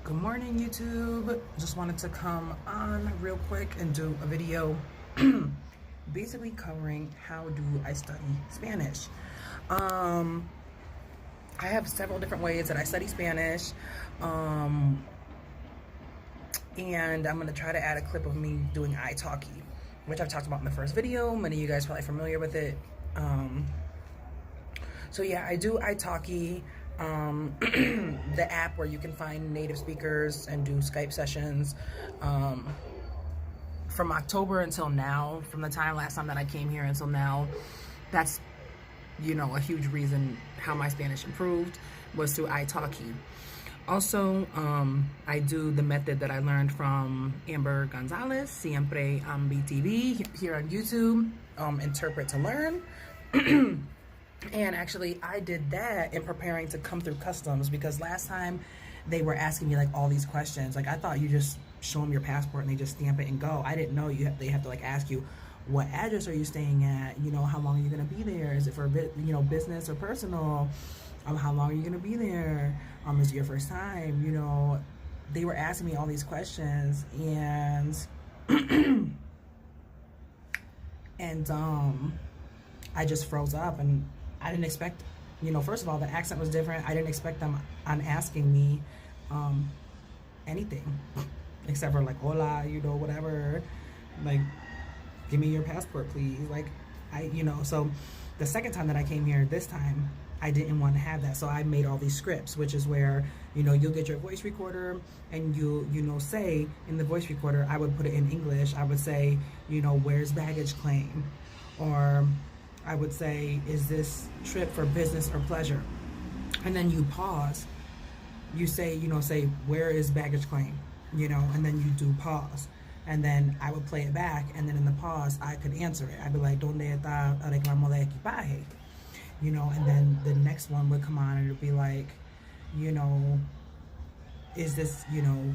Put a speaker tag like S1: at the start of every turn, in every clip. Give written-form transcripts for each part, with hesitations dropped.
S1: Good morning, YouTube. Just wanted to come on real quick and do a video basically covering how do I study Spanish. I have several different ways that I study Spanish, and I'm going to try to add a clip of me doing italki, which I've talked about in the first video. Many of you guys are probably familiar with it. So yeah, I do italki, the app where you can find native speakers and do Skype sessions. From October until now, from the time last time that I came here until now, that's, a huge reason how my Spanish improved was through italki. Also, I do the method that I learned from Amber Gonzalez, Siempre BTV, here on YouTube, Interpret to Learn. And actually, I did that in preparing to come through customs, because last time they were asking me like all these questions. Like, I thought you just show them your passport and they just stamp it and go. I didn't know they have to like ask you, what address are you staying at? How long are you going to be there? Is it for business or personal? How long are you going to be there? Is it your first time? They were asking me all these questions, and and I just froze up, and I didn't expect, first of all, the accent was different. I didn't expect them on asking me anything except for like, hola, whatever, like, give me your passport, please. Like, so the second time that I came here, this time, I didn't want to have that. So I made all these scripts, which is where, you'll get your voice recorder and you say in the voice recorder, I would put it in English. I would say, where's baggage claim? Or I would say, is this trip for business or pleasure? And then you pause. You say, say, where is baggage claim? And then you do pause. And then I would play it back, and then in the pause, I could answer it. I'd be like, ¿Dónde está el reclamo de equipaje? And then the next one would come on, and it would be like, is this,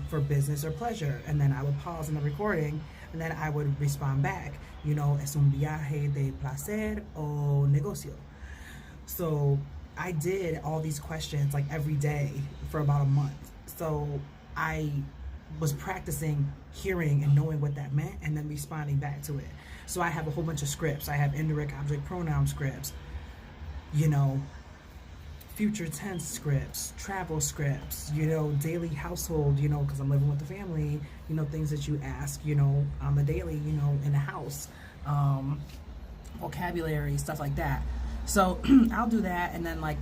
S1: for business or pleasure? And then I would pause in the recording, and then I would respond back, es un viaje de placer o negocio. So I did all these questions like every day for about a month. So I was practicing hearing and knowing what that meant, and then responding back to it. So I have a whole bunch of scripts. I have indirect object pronoun scripts, future tense scripts, travel scripts, daily household, because I'm living with the family, things that you ask, on the daily, in the house, vocabulary, stuff like that. So I'll do that, and then like,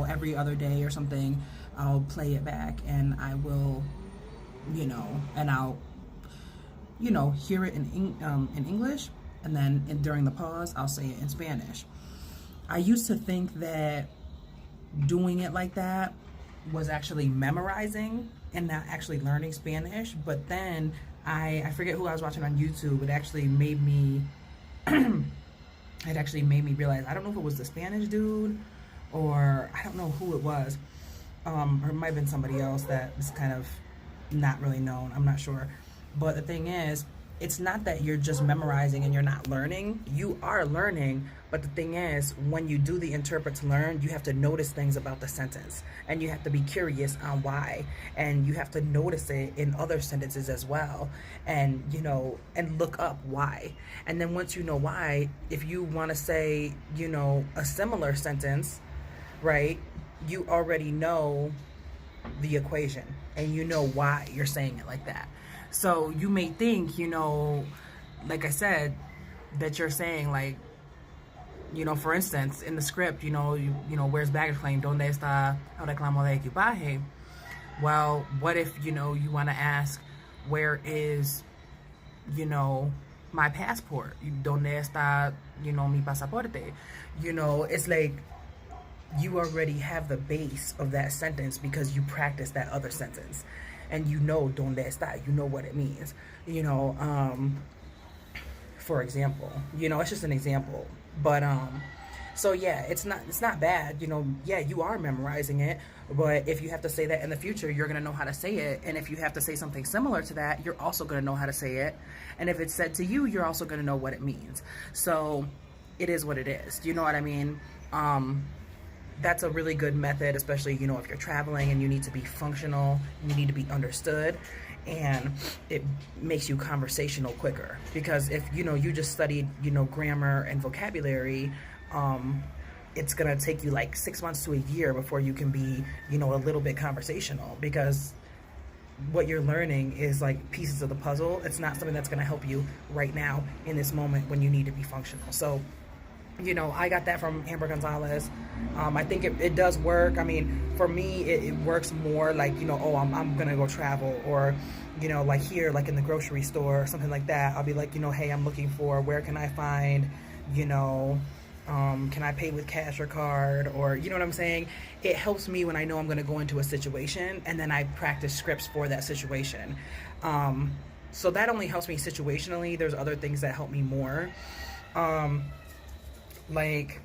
S1: every other day or something, I'll play it back, and I will, and I'll, hear it in English, and then during the pause, I'll say it in Spanish. I used to think that doing it like that was actually memorizing and not actually learning Spanish, but then I forget who I was watching on YouTube. It actually made me realize, I don't know if it was the Spanish dude or I don't know who it was, or it might have been somebody else that is kind of not really known, I'm not sure. But the thing is, it's not that you're just memorizing and you're not learning. You are learning, but the thing is, when you do the interpret to learn, you have to notice things about the sentence, and you have to be curious on why, and you have to notice it in other sentences as well, and and look up why. And then once you know why, if you want to say a similar sentence, right, you already know the equation, and why you're saying it like that. So you may think, like I said, that you're saying like, for instance, in the script, where's baggage claim? ¿Dónde está el reclamo de equipaje? Well, what if, you want to ask, where is, my passport? ¿Dónde está, mi pasaporte? It's like, you already have the base of that sentence because you practice that other sentence, and donde está, what it means, for example, it's just an example, but so yeah, it's not bad, yeah, you are memorizing it, but if you have to say that in the future, you're gonna know how to say it, and if you have to say something similar to that, you're also gonna know how to say it, and if it's said to you, you're also gonna know what it means. So it is what it is, you know what I mean? that's a really good method, especially, you know, if you're traveling and you need to be functional, you need to be understood, and it makes you conversational quicker. Because if, you know, you just studied, you know, grammar and vocabulary, it's gonna take you like 6 months to a year before you can be, you know, a little bit conversational, because what you're learning is like pieces of the puzzle. It's not something that's gonna help you right now in this moment when you need to be functional. So, you know, I got that from Amber Gonzalez. I think it does work. I mean, for me, it works more like, you know, oh, I'm gonna go travel, or, you know, like here, like in the grocery store or something like that. I'll be like, you know, hey, I'm looking for, where can I find, you know, can I pay with cash or card, or, you know what I'm saying? It helps me when I know I'm gonna go into a situation, and then I practice scripts for that situation. So that only helps me situationally. There's other things that help me more. Like,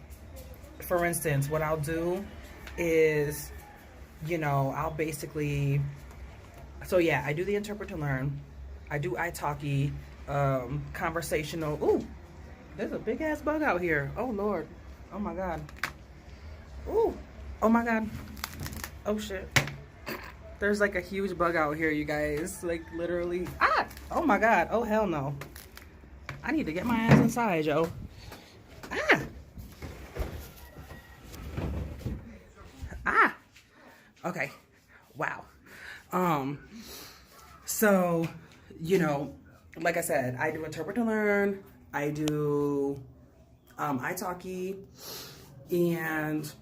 S1: for instance, what I'll do is, you know, I'll basically, so yeah, I do the interpret to learn. I do italki, conversational. Ooh, there's a big ass bug out here. Oh Lord. Oh my God. Ooh. Oh my God. Oh shit. There's like a huge bug out here, you guys. Like literally. Ah! Oh my God. Oh hell no. I need to get my ass inside, yo. Ah! Ah! Okay. Wow. So, you know, like I said, I do interpret to learn. I do italki, and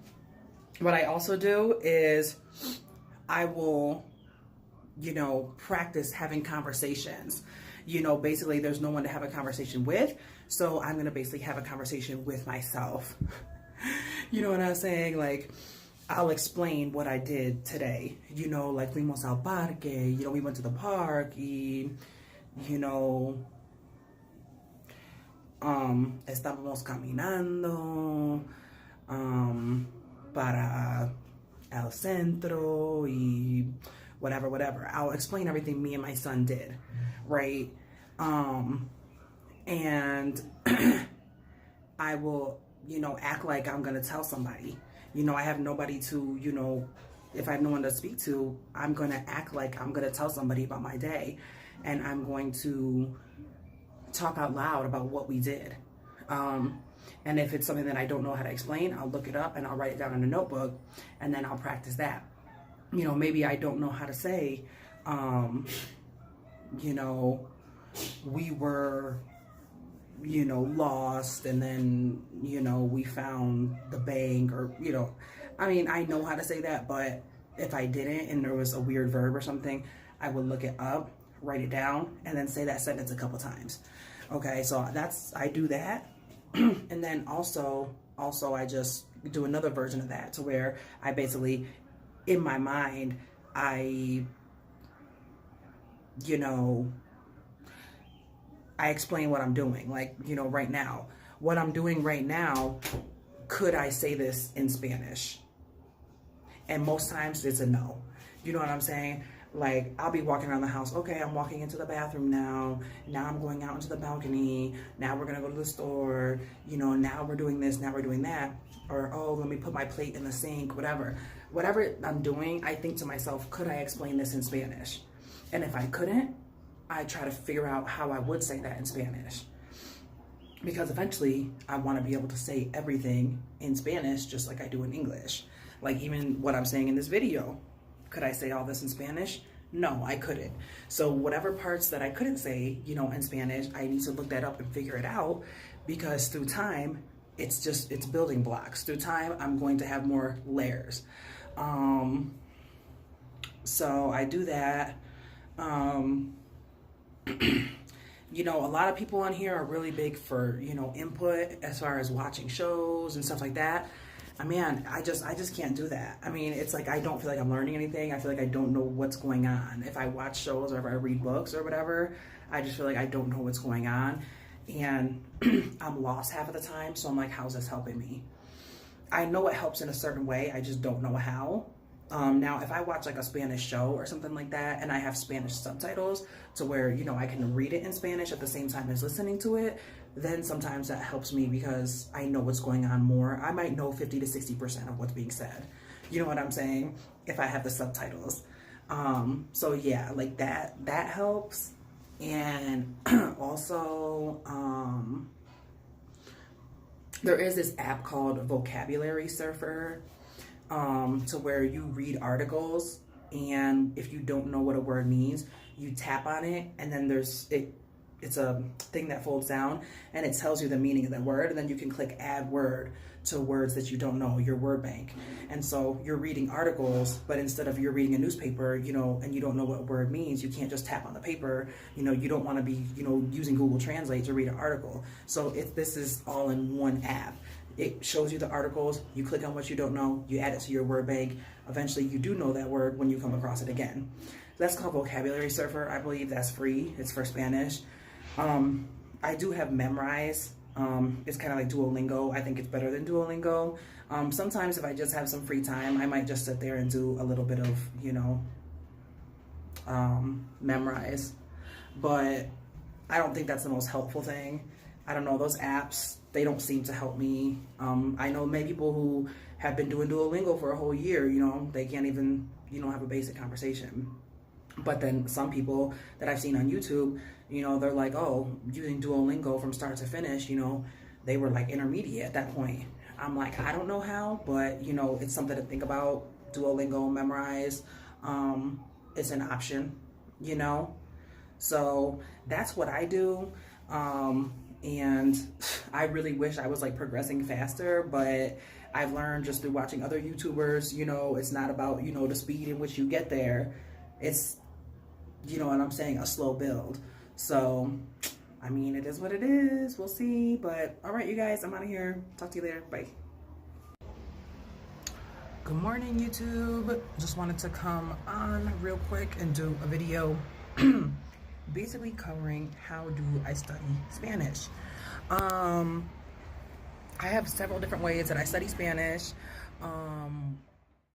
S1: what I also do is I will, you know, practice having conversations. You know, basically there's no one to have a conversation with, so I'm gonna basically have a conversation with myself. You know what I'm saying? Like, I'll explain what I did today. You know, like, fuimos al parque, you know, we went to the park, y, you know, estábamos caminando para el centro y whatever. I'll explain everything me and my son did, right? And I will, you know, act like I'm gonna tell somebody. You know, I have nobody to, you know, if I have no one to speak to, I'm gonna act like I'm gonna tell somebody about my day, and I'm going to talk out loud about what we did. And if it's something that I don't know how to explain, I'll look it up and I'll write it down in a notebook, and then I'll practice that. You know, maybe I don't know how to say, you know, we were, you know, lost, and then, you know, we found the bank, or, you know, I mean, I know how to say that, but if I didn't and there was a weird verb or something, I would look it up, write it down, and then say that sentence a couple times. Okay, so I do that. And then also I just do another version of that, to where I basically, in my mind, I, you know, I explain what I'm doing. Like, you know, right now, what I'm doing right now, could I say this in Spanish? And most times it's a no. You know what I'm saying? Like, I'll be walking around the house. Okay, I'm walking into the bathroom now. Now I'm going out into the balcony. Now we're gonna go to the store. You know, now we're doing this, now we're doing that. Or, oh, let me put my plate in the sink, whatever. Whatever I'm doing, I think to myself, could I explain this in Spanish? And if I couldn't, I try to figure out how I would say that in Spanish. Because eventually I want to be able to say everything in Spanish just like I do in English. Like, even what I'm saying in this video. Could I say all this in Spanish? No, I couldn't. So whatever parts that I couldn't say, you know, in Spanish, I need to look that up and figure it out, because through time, it's building blocks. Through time, I'm going to have more layers. So I do that. You know, a lot of people on here are really big for, you know, input as far as watching shows and stuff like that. I mean, I just can't do that. I mean, it's like, I don't feel like I'm learning anything. I feel like I don't know what's going on. If I watch shows or if I read books or whatever, I just feel like I don't know what's going on. And I'm lost half of the time. So I'm like, how's this helping me? I know it helps in a certain way. I just don't know how. Now, if I watch like a Spanish show or something like that, and I have Spanish subtitles to where, you know, I can read it in Spanish at the same time as listening to it, then sometimes that helps me because I know what's going on more. I might know 50 to 60% of what's being said. You know what I'm saying? If I have the subtitles. So yeah, like that helps. And also, there is this app called Vocabulary Surfer, to where you read articles, and if you don't know what a word means, you tap on it, and then it's a thing that folds down, and it tells you the meaning of the word, and then you can click add word to words that you don't know, your word bank. And so you're reading articles, but instead of you're reading a newspaper, you know, and you don't know what a word means, you can't just tap on the paper. You know, you don't want to be, you know, using Google Translate to read an article. So this is all in one app. It shows you the articles, you click on what you don't know, you add it to your word bank. Eventually you do know that word when you come across it again. That's called Vocabulary Surfer. I believe that's free. It's for Spanish. I do have Memrise. It's kind of like Duolingo. I think it's better than Duolingo. Sometimes if I just have some free time, I might just sit there and do a little bit of, you know, Memrise. But I don't think that's the most helpful thing. I don't know, those apps, they don't seem to help me. I know many people who have been doing Duolingo for a whole year, you know, they can't even, you know, have a basic conversation. But then some people that I've seen on YouTube, you know, they're like, oh, using Duolingo from start to finish, you know, they were like intermediate at that point. I'm like, I don't know how, but, you know, it's something to think about. Duolingo, Memrise, it's an option, you know. So that's what I do. And I really wish I was like progressing faster, but I've learned just through watching other YouTubers, you know, it's not about, you know, the speed in which you get there. It's, you know what I'm saying, a slow build. So, I mean, it is what it is. We'll see. But all right, you guys, I'm out of here. Talk to you later. Bye. Good morning, YouTube. Just wanted to come on real quick and do a video basically covering how do I study Spanish. I have several different ways that I study Spanish.